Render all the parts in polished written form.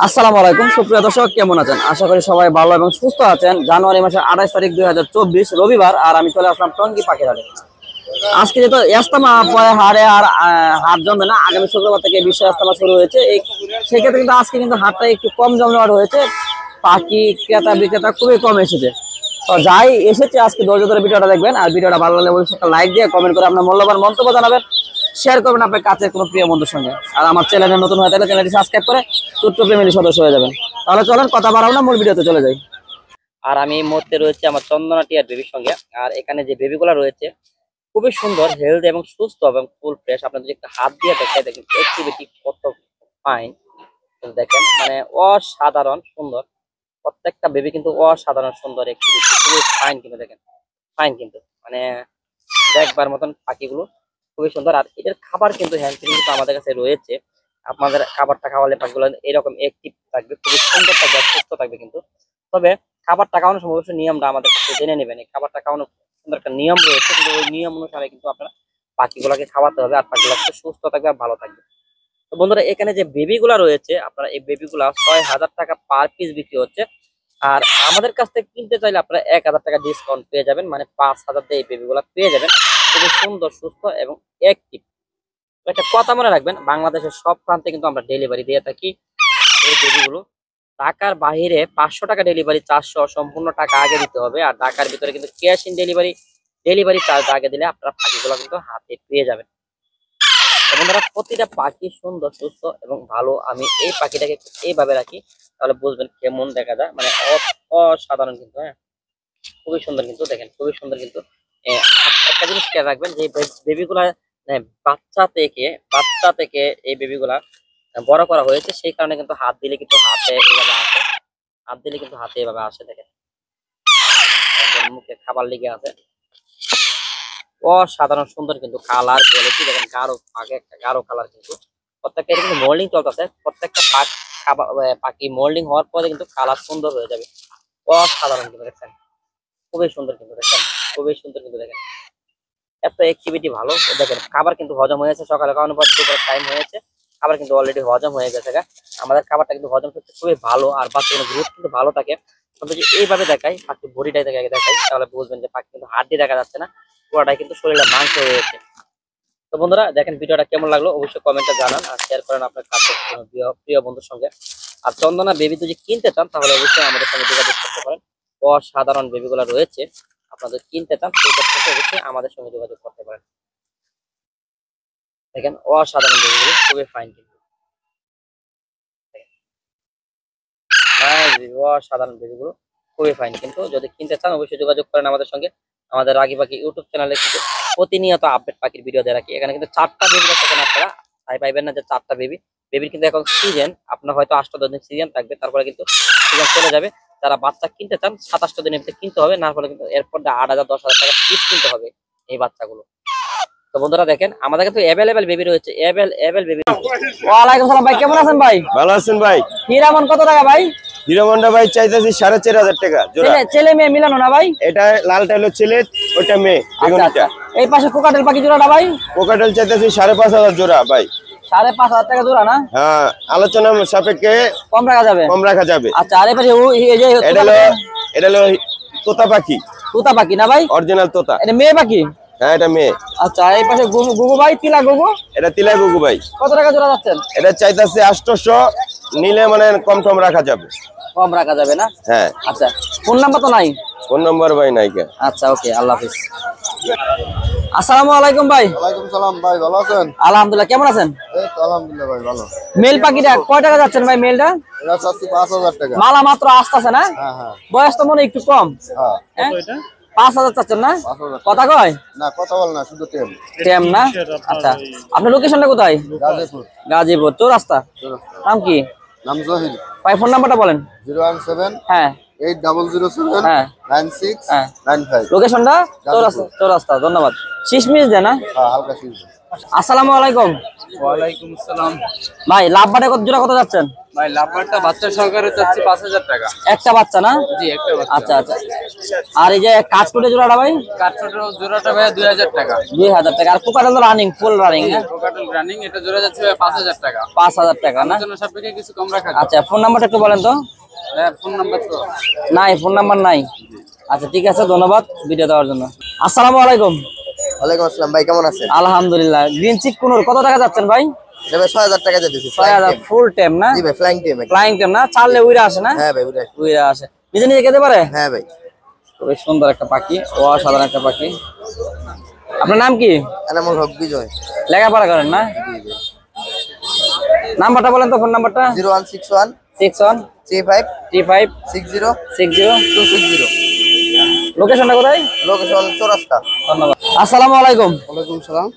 আসসালামু আলাইকুম সুপ্রিয় দর্শক, কেমন আছেন? আশা করি সবাই ভালো এবং সুস্থ আছেন। জানুয়ারি মাসের 28 তারিখ 2024 রবিবার, আর আমি চলে আসলাম টঙ্গী পাখির হাটে। আজকে যেহেতু ইজতেমা পরে হারে আর হাট জমবে না, আগামী শুক্রবার থেকে বিশ্ব ইজতেমা শুরু হয়েছে। সেক্ষেত্রে কিন্তু আজকে কিন্তু হাটটা একটু কম জমজমাট হয়েছে। পাখি ক্রেতা বিক্রেতা খুবই কম এসেছে। তো যাই এসেছে আজকে ধৈর্য ধরে ভিডিওটা দেখবেন, আর ভিডিওটা ভালো লাগলে অবশ্যই একটা লাইক দিয়ে কমেন্ট করে আপনার মূল্যবান মন্তব্য জানাবেন, শেয়ার করবেন আপনার কাছের কোনো প্রিয় বন্ধুর সঙ্গে। আর আমার চ্যানেলে নতুন হয়ে থাকলে চ্যানেলটি সাবস্ক্রাইব করে ছোট্ট ফ্যামিলি সদস্য হয়ে যাবেন। তাহলে চলেন কথা বাড়াবো না, মূল ভিডিওতে চলে যাই। আর আমি এই মুহূর্তে রয়েছে আমার চন্দনা টিয়ার বেবির সঙ্গে। আর এখানে যে বেবিগুলো রয়েছে খুবই সুন্দর, হেলদি এবং সুস্থ এবং ফুল ফ্রেশ। আপনাদের যদি একটা হাত দিয়ে দেখে দেখেন অ্যাক্টিভিটি কত ফাইন, দেখেন মানে অসাধারণ সুন্দর। প্রত্যেকটা বেবি কিন্তু অসাধারণ সুন্দর, অ্যাক্টিভিটি খুবই ফাইন, কিন্তু দেখেন ফাইন কিন্তু মানে দেখবার মতন পাখিগুলো খুবই সুন্দর। আর এদের খাবার কিন্তু হ্যান্ড ফিডিং কিন্তু আমাদের কাছে রয়েছে। আপনাদের খাবারটা খাওয়ালে পাখিগুলো এরকম অ্যাক্টিভ থাকবে, খুবই সুন্দর থাকবে, সুস্থ থাকবে কিন্তু। তবে খাবারটা খাওয়ানোর সময় অবশ্যই নিয়মটা আমাদের কাছে জেনে নেবেন। এই খাবারটা খাওয়ানোর সুন্দর একটা নিয়ম রয়েছে, কিন্তু ওই নিয়ম অনুসারে কিন্তু আপনারা পাখিগুলোকে খাওয়াতে হবে, আর পাখিগুলো সুস্থ থাকবে আর ভালো থাকবে। তো বন্ধুরা, এখানে যে বেবিগুলা রয়েছে আপনারা এই বেবিগুলা 6,000 টাকা পার পিস বিক্রি হচ্ছে। আর আমাদের কাছ থেকে কিনতে চাইলে আপনারা 1,000 টাকা ডিসকাউন্ট পেয়ে যাবেন, মানে 5,000 দিয়ে এই বেবিগুলা পেয়ে যাবেন। খুবই সুন্দর, সুস্থ এবং অ্যাক্টিভ। একটা কথা মনে রাখবেন, বাংলাদেশের সব প্রান্তে কিন্তু আমরা ডেলিভারি দিয়ে থাকি এই বেবিগুলো। ঢাকার বাইরে 500 টাকা ডেলিভারি চার্জ সহ সম্পূর্ণ টাকা আগে দিতে হবে। আর ঢাকার ভিতরে কিন্তু ক্যাশ ইন ডেলিভারি চার্জ আগে দিলে আপনারা পাখিগুলো কিন্তু হাতে পেয়ে যাবেন। বন্ধুরা, প্রতিটা পাখি সুন্দর, সুস্থ এবং ভালো। আমি এই পাখিটাকে এইভাবে রাখি, তাহলে বুঝবেন কেমন দেখা যায়, মানে অসাধারণ কিন্তু। হ্যাঁ, খুবই সুন্দর কিন্তু, দেখেন খুবই সুন্দর কিন্তু। একটা জিনিস খেয়াল রাখবেন যে বেবিগুলা বাচ্চা থেকে এই বেবিগুলা বড় করা হয়েছে, সেই কারণে কিন্তু হাত দিলে কিন্তু হাতে এভাবে আসে, হাত দিলে কিন্তু হাতে এভাবে আসে। দেখেন মুখে খাবার লেগে আছে, অসাধারণ সুন্দর কিন্তু কালার কোয়ালিটি দেখেন, গাঢ় আগে একটা গাঢ় কালার কিন্তু। প্রত্যেকটা কিন্তু মোল্ডিং চলতেছে, প্রত্যেকটা পাখি মোল্ডিং হওয়ার পরে কিন্তু কালার সুন্দর হয়ে যাবে। অসাধারণ কিন্তু দেখছেন, খুবই সুন্দর কিন্তু দেখেন, খুবই সুন্দর কিন্তু দেখেন, এত অ্যাক্টিভিটি ভালো। দেখেন খাবার কিন্তু হজম হয়েছে, সকালে খাওয়ানোর পর দুপুরের টাইম হয়েছে, খাবার কিন্তু অলরেডি হজম হয়ে গেছে। আমাদের খাবারটা কিন্তু হজম করতে খুবই ভালো, আর বাচ্চাদের গ্রোথ কিন্তু ভালো থাকে। যদি এইভাবে দেখাই, পাখি বডিটাই দেখাই, তাহলে বুঝবেন যে পাখি কিন্তু হাড্ডি দেখা যাচ্ছে না, পুরোটাই কিন্তু শরীরে মাংস হয়েছে। তো বন্ধুরা, দেখেন ভিডিওটা কেমন লাগলো অবশ্যই কমেন্টে জানান, আর শেয়ার করেন আপনার কাছে প্রিয় বন্ধুর সঙ্গে। আর চন্দনা বেবি যদি কিনতে চান তাহলে অবশ্যই আমাদের সঙ্গে যোগাযোগ করতে পারেন। অসাধারণ বেবিগুলো রয়েছে, আপনাদের কিনতে চান সেই ক্ষেত্রে অবশ্যই আমাদের সঙ্গে যোগাযোগ করতে পারেন। দেখেন অসাধারণ বেবিগুলো খুবই ফাইন কিন্তু, অসাধারণ বেবিগুলো খুবই ফাইন কিন্তু। যদি কিনতে চান অবশ্যই যোগাযোগ করেন আমাদের সঙ্গে। আমাদের রাগি পাখি ইউটিউব চ্যানেলে কিন্তু প্রতিনিয়ত আপডেট পাখির ভিডিও দিয়ে রাখি। এখানে কিন্তু 4টা বেবি দেখেন আপনারা, তাই পাইবেন না যে 4টা বেবির কিন্তু এখন সিজন, আপনার হয়তো 8-10 দিন সিজন থাকবে, তারপরে কিন্তু সিজন চলে যাবে। যারা বাচ্চা কিনতে চান 27 দিনের ভিতরে কিনতে হবে, না হলে কিন্তু এরপর 8,000-10,000 টাকা পিস কিনতে হবে এই বাচ্চাগুলো। তো বন্ধুরা দেখেন আমাদের কাছে অ্যাভেলেবেল বেবি রয়েছে, অ্যাভেলেবেল বেবি। ওয়ালাইকুম আসসালাম ভাই, কেমন আছেন ভাই? ভালো আছেন ভাই? হিরামন কত টাকা ভাই? হিরোমন্ডা ভাই চাইতেছি 4,500 টাকা জোড়া। ছেলে মেয়ে মিলানো না ভাই? এটা লালটা হলো ছেলে, ওটা মেয়ে। আচ্ছা, এই পাশে কোকাটেল পাখি জোড়াটা ভাই? কোকাটেল চাইতেছি 5,500 জোড়া ভাই। 5,500 টাকা জোড়া না? হ্যাঁ, আলোচনা সাপেক্ষে কম রাখা যাবে। আচ্ছা, আর এই পাশে এটা হলো তোতা পাখি। তোতা পাখি না ভাই? অরিজিনাল তোতা। এটা মেয়ে পাখি? হ্যাঁ, এটা মেয়ে। আচ্ছা, এই পাশে গুগু ভাই, তিলা গুগু? এটা তিলা গুগু ভাই। কত টাকা জোড়া যাচ্ছেন? এটা চাইতেছি 800, নিলে মানে কম রাখা যাবে। কম রাখা যাবে না? হ্যাঁ। আচ্ছা, ফোন নাম্বার তো নাই? ফোন নাম্বার ভাই নাই কে। আচ্ছা, ওকে, আল্লাহ হাফেজ। আসসালামু আলাইকুম ভাই। ওয়ালাইকুম সালাম ভাই, ভালো আছেন? আলহামদুলিল্লাহ, কেমন আছেন? এই তো আলহামদুলিল্লাহ ভাই, ভালো। মেল পাখিটা কয় টাকা যাচ্ছেন ভাই? মেলটা এটা চাচ্ছি 5,000 টাকা। মালা মাত্র আসতেছে না? হ্যাঁ হ্যাঁ বয়স তো মনে একটু কম। হ্যাঁ, 5,000 চাচ্ছেন না? 5,000 কথা কয় না, কথা বল না, শুধু টেম। টেম না? আচ্ছা, আপনার লোকেশনটা কোথায়? গাজীপুর। গাজীপুর চৌরাস্তা। নাম কি? নাম জহির। ভাই ফোন নাম্বারটা বলেন। 017 হ্যাঁ 8007 হ্যাঁ 9695। লোকেশনটা চৌরাস্তা। ধন্যবাদ। শিশমিশ দেন না? হ্যাঁ, হালকা শীত। আসসালামু আলাইকুম। ওয়ালাইকুম আসসালাম ভাই লাভবাটে কত জোড়া কত যাচ্ছেন? ভাই লাভবারটা বাচ্চা সহকারে চাচ্ছি 5000 টাকা। একটা বাচ্চা না? জি একটা বাচ্চা। আচ্ছা আচ্ছা। আর এই যে কাঠকুটে জোড়াটা ভাই? কাঠঠোঁটের জোড়াটা ভাই 2000 টাকা। 2000 টাকা। আর কোকাটেল তো রানিং, ফুল রানিং। হ্যাঁ, কোকাটেল রানিং, এটা জোড়া যাচ্ছে ভাই 5000 টাকা। 5000 টাকা না? জন্য সাপেক্ষে কিছু কম রাখা যাবে। আচ্ছা, ফোন নাম্বারটা একটু বলেন তো। ফোন নাম্বার তো নাই, ফোন নাম্বার নাই। আচ্ছা ঠিক আছে, ধন্যবাদ ভিডিও দেওয়ার জন্য। আসসালামু আলাইকুম। ওয়ালাইকুম আসসালাম ভাই, কেমন আছেন? আলহামদুলিল্লাহ। গ্রিন চিক কোনোর কত টাকা যাচ্ছেন ভাই? এটা ভাই 6000 টাকা দিতেছি। 6000 ফুল টাইম না? জি ভাই, ফ্লাইং টিম। ফ্লাইং টাইম না? চাললে উইরা আসে না? হ্যাঁ ভাই, ওটাই। উইরা আসে, নিজে নিজে খেতে পারে? হ্যাঁ ভাই। খুবই সুন্দর একটা পাখি, অসাধারণ একটা পাখি। আপনার নাম কি? এনামুল হক বিজয়। লেখাপড়া করেন না? নাম্বারটা বলেন তো, ফোন নাম্বারটা। 0161 61 35 35 60 60 260। লোকেশনটা কোথায়? লোকেশন চৌরাস্তা। ধন্যবাদ। আসসালামু আলাইকুম। ওয়ালাইকুম সালাম।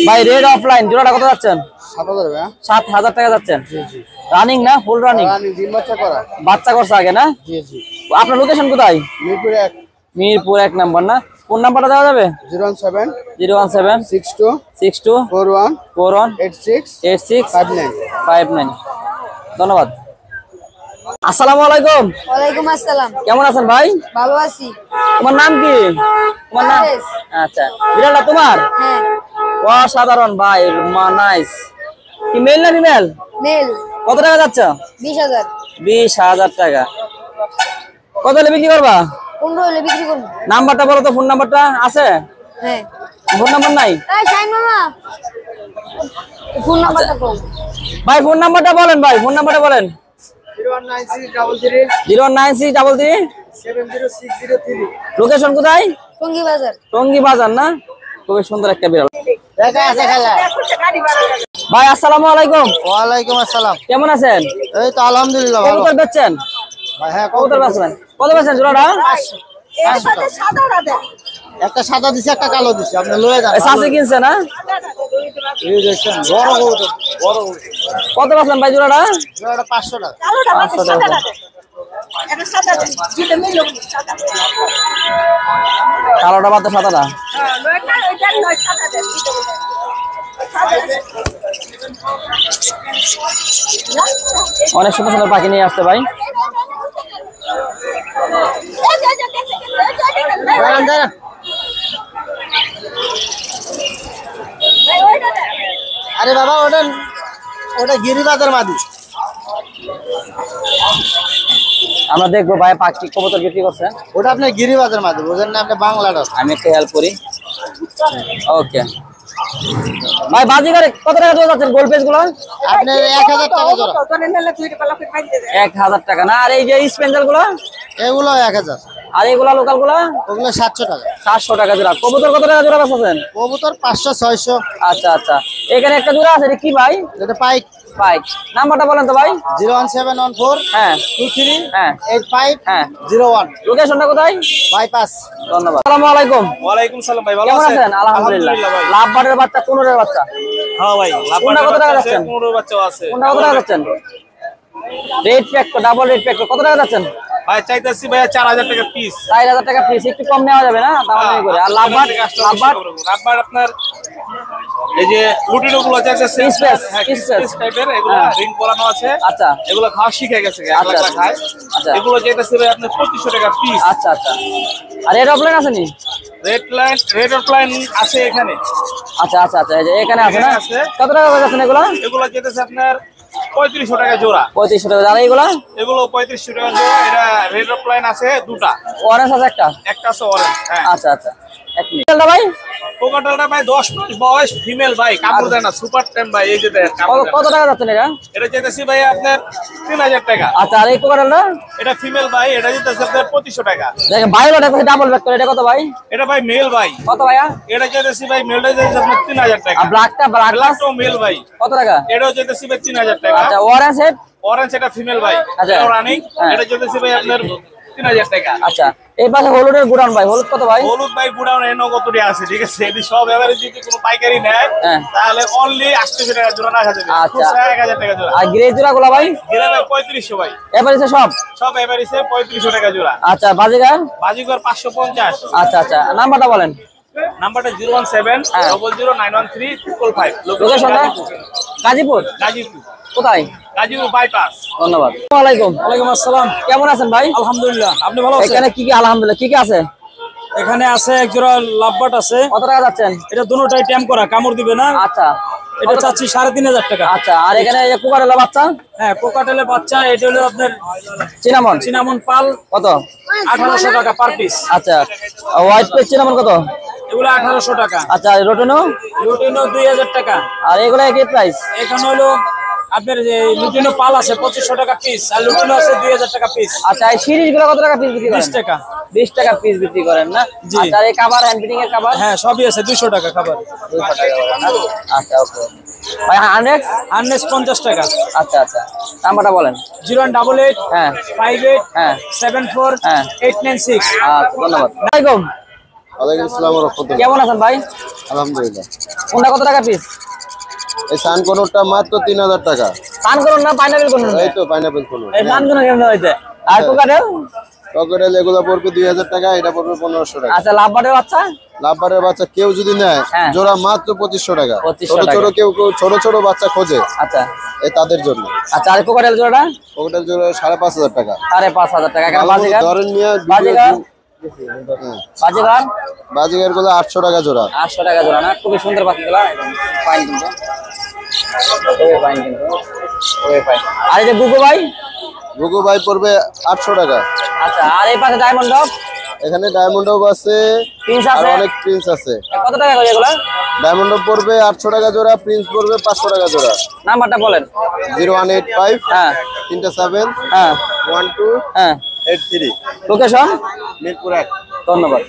ভাই রেড অফলাইন জোড়াটা কত যাচ্ছেন? 7000 ভাই। 7000 টাকা যাচ্ছেন। রানিং না? Full running? আমি ডিম বাচ্চা করা। বাচ্চা করছে আগে না? জি জি। আপনার লোকেশন কোথায়? মিরপুর 1। মিরপুর 1 নাম্বার না? ফোন নাম্বারটা দেওয়া যাবে? 017 017 62 62 41 41 86 86 59। 59। ধন্যবাদ। আসসালামু আলাইকুম। ওয়ালাইকুম আসসালাম। কেমন আছেন ভাই? ভালো আছি। তোমার নাম কি? তোমার নাম? পারভেজ। আচ্ছা, বিড়ালটা তোমার? হ্যাঁ, অসাধারণ ভাই, নাইস। কি মেল না ফিমেল? মেল। কত টাকা যাচ্ছে? 20,000। 20,000 টাকা। কত হলে বিক্রি করবা? 15 হলে বিক্রি করবো। নাম্বারটা বলো তো, ফোন নাম্বারটা আছে? হ্যাঁ। ফোন নাম্বার নাই? এই শাইন মামা, ফোন নাম্বারটা কোন? ভাই ফোন নাম্বারটা বলেন, ভাই ফোন নাম্বারটা বলেন। 09633 09633 70603। লোকেশন কোথায়? টঙ্গী বাজার। টঙ্গী বাজার না? খুবই সুন্দর একটা বিড়াল। দেখা আছে খেলা। ভাই আসসালামু আলাইকুম। ওয়ালাইকুম আসসালাম। কেমন আছেন? এই তো আলহামদুলিল্লাহ ভালো। কবুতর বেচছেন? ভাই হ্যাঁ, কবুতর বেচছেন? কত বেচছেন জোড়াটা? একটা সাদা দিছি, একটা কালো দিছি। আপনি লয়ে যান। সাসে কিনছে না? এই দেখছেন বড় কবুতর, বড় কবুতর। কত বেচলেন ভাই জোড়াটা? এটা 500 টাকা। 500 টাকা। কালোটা বাদ সাদাটা। অনেক সুন্দর সুন্দর পাখি নিয়ে আসছে ভাই। দাঁড়ান দাঁড়ান। আরে বাবা, ওটা গিরিবাজার মাদি। আমরা দেখবো ভাই পাখি কবুতর বিক্রি করছেন। ওটা আপনার গিরিবাজার মাদি, বুঝেন না? আপনি বাংলাটা। আমি একটু হেল্প করি। ওকে ভাই, বাজিগারে কত টাকা জোড়া যাচ্ছেন গোল পেজ গুলো? আপনি 1000 টাকা জোড়া। 1000 টাকা না? আর এই যে স্পেন্সার গুলো? এগুলো 1000। আর এইগুলা লোকাল গুলা? ওগুলো 700 টাকা। 700 টাকা জোড়া। কবুতর কত টাকা জোড়া বেচছেন? কবুতর 500 600। আচ্ছা আচ্ছা, এখানে একটা জোড়া আছে, এটা কি ভাই? এটা পাইক। পাইক। নাম্বারটা বলেন তো ভাই। 01714 হ্যাঁ 23 হ্যাঁ 85 হ্যাঁ। 01। লোকেশনটা কোথায়? বাইপাস। ধন্যবাদ। আসসালামু আলাইকুম। ওয়ালাইকুম সালাম ভাই, ভালো কেমন আছেন? আছেন? আলহামদুলিল্লাহ। ভাই। লাভবারের বাচ্চা, কোনরের বাচ্চা? হ্যাঁ ভাই, কোনটা কত টাকা যাচ্ছেন? পনেরো বাচ্চাও আছে। কোনটা কত টাকা যাচ্ছেন? Red pack, double red pack কত টাকা যাচ্ছেন? ভাই চাইতেছি ভাই 4000 টাকা পিস। 4000 টাকা পিস। একটু কম নেওয়া যাবে না? দামাদামি করে। আর লাভবার? লাভবার আপনার এই যে লুটিনো গুলো চাইতেছে Piece piece, হ্যাঁ, piece piece piece। টাইপের, এগুলো হ্যাঁ। রিং পরানো আছে। আচ্ছা এগুলো খাওয়া শিখে গেছে, আচ্ছা, একলা খায়। আচ্ছা। এগুলো চাইতেছে ভাই আপনার 2500 টাকা পিস। আচ্ছা আচ্ছা। আর রেড অফলাইন আছে নি? রেড অফলাইন আছে এখানে। আচ্ছা আচ্ছা আচ্ছা, এই যে এখানে আছে না? এখানে আছে। কত টাকা করে যাচ্ছেন এগুলা? এগুলো চাইতেছে আপনার 3500 টাকা জোড়া। 3500 টাকা। আর এইগুলা? এগুলো 3500 টাকা জোড়া। এটা রেড অফলাইন আছে দুটা, অরেঞ্জ আছে একটা? একটা আছে অরেঞ্জ। হ্যাঁ, আচ্ছা আচ্ছা, এক মিনিট ভাই। কোকাটালটা ভাই 10 মাস বয়স, ফিমেল ভাই, কাপড় দেয় না, সুপার টাইম ভাই। এই যে দেখেন কাপড় দেয় না। কত টাকা যাচ্ছেন এটা? এটা চাইতেছি ভাই আপনার 3000 টাকা। আচ্ছা, আর এই কোকারেলটা? এটা ফিমেল ভাই, এটা চাইতেছি আপনার 2500 টাকা। দেখেন বায়োলটা আছে ডাবল ব্যাক করে, এটা কত ভাই? এটা ভাই মেল ভাই, কত ভাইয়া? এটা চাইতেছি ভাই মেলটা চাইতেছি আপনার 3000 টাকা। আর ব্ল্যাকটা, ব্ল্যাক ব্ল্যাকটাও মেল ভাই, কত টাকা? এটাও চাইতেছি ভাই 3000 টাকা। আচ্ছা, অরেঞ্জ হেড? অরেঞ্জ এটা ফিমেল ভাই, আচ্ছা। এটা রানিং। হ্যাঁ। এটা চাইতেছি ভাই আপনার 3000 টাকা। আচ্ছা, এই পাশে হলুদের গুড়ান ভাই, হলুদ কত ভাই? হলুদ ভাই বুড়াও এ নগদটি আছে, ঠিক আছে। এটি সব এবারে যদি কোনো পাইকারি নেয় হ্যাঁ। তাহলে অনলি 800 টাকা জোড়া রাখা যাবে। আচ্ছা। খুচরা 1000 টাকা জোড়া। আর গ্রে জোড়া গুলা ভাই? গেলে ভাই 3500 ভাই, এবারে সব? সব এবারে 3500 টাকা জোড়া। আচ্ছা, বাজিগার? বাজিগর 550। আচ্ছা আচ্ছা, নাম্বারটা বলেন। নাম্বারটা 017 হ্যাঁ। 00913 555। লোকেশনটা? গাজীপুর গাজীপুর কোথায়? গাজীপুর বাইপাস। ধন্যবাদ। আসসালামু আলাইকুম। ওয়ালাইকুম আসসালাম। কেমন আছেন ভাই? আলহামদুলিল্লাহ, আপনি ভালো আছেন? এখানে কি কি আলহামদুলিল্লাহ কি কি আছে? এখানে আছে এক জোড়া লাভবাট আছে। কত টাকা যাচ্ছেন? এটা দুটোটাই ট্যাম করা, কামড় দিবে না। আচ্ছা এটা চাচ্ছি 3,500 টাকা। আচ্ছা, আর এখানে এই যে কোকারেলা বাচ্চা হ্যাঁ, কোকাটেলের বাচ্চা, এটা হলো আপনার চিনামন সিনামন পাল, কত? 1800 টাকা পার পিস। আচ্ছা, হোয়াইট পেজ চিনামন কত? এগুলো 1800 টাকা। আচ্ছা, রোটেনো লুটিনো 2000 টাকা। আর এগুলো কি প্রাইস? এখানে হলো আপনার যে লুটিনো পাল আছে 2500 টাকা পিস, আর লুটিনো আছে 2000 টাকা পিস। আচ্ছা, এই সিরিজ গুলো কত টাকা পিস বিক্রি করেন? 20 টাকা। 20 টাকা পিস বিক্রি করেন না? জি। আচ্ছা, আর এই কভার হ্যান্ড ফিটিং এর কভার হ্যাঁ, সবই আছে 200 টাকা খাবার। 200 টাকা করে না? আচ্ছা, ওকে ভাই। 100 আননেস 50 টাকা। আচ্ছা আচ্ছা, নাম্বারটা বলেন। 0188 হ্যাঁ 58 হ্যাঁ 74 হ্যাঁ। 896। আচ্ছা, ধন্যবাদ। আসসালামু ওয়ালাইকুম আসসালাম ওয়া রাহমাতুল্লাহ। কেমন আছেন ভাই? আলহামদুলিল্লাহ। কোনটা কত টাকা পিস? এই সান কোনটা মাত্র 3000 টাকা। পান করুন না পাইনাপল করুন? এই তো পাইনাপল কোন। এই পান করুন কেমন হইছে? আর কোকাটেল? টকেটেল এগুলো পড়বে 2000 টাকা, এটা পড়বে 1500 টাকা। আচ্ছা, লাভবাটের বাচ্চা? লাভবারের বাচ্চা কেউ যদি নেয় হ্যাঁ। জোড়া মাত্র 2500 টাকা। 2500 ছোট টাকা। ছোট কেউ ছোট ছোট বাচ্চা খোঁজে, আচ্ছা এই তাদের জন্য। আচ্ছা, আর কোকাটেল জোড়াটা? টকেটেল জোড়া 5500 টাকা। 5,500 টাকা। এখানে ভালো বাজিগার? ধরেন নিয়ে বাজিগার? বাজিগার? বাজিগার গুলো 800 টাকা জোড়া। 800 টাকা জোড়া না? খুবই সুন্দর বাচ্চাগুলা, ফাইন কিন্তু, খুবই ফাইন কিন্তু, খুবই ফাইন। আর এই যে গুগু ভাই? গুগু ভাই পড়বে 800 টাকা। আচ্ছা, আর এই পাশে ডায়মন্ড ডগ? এখানে ডায়মন্ড আছে, প্রিন্স আর আছে? অনেক প্রিন্স আছে। কত টাকা করে এগুলা? ডায়মন্ড পড়বে 800 টাকা জোড়া, প্রিন্স পড়বে 500 টাকা জোড়া। নাম্বারটা বলেন। 0185 হ্যাঁ 37 হ্যাঁ 12 হ্যাঁ। 83। লোকেশন? মিরপুর 1। ধন্যবাদ।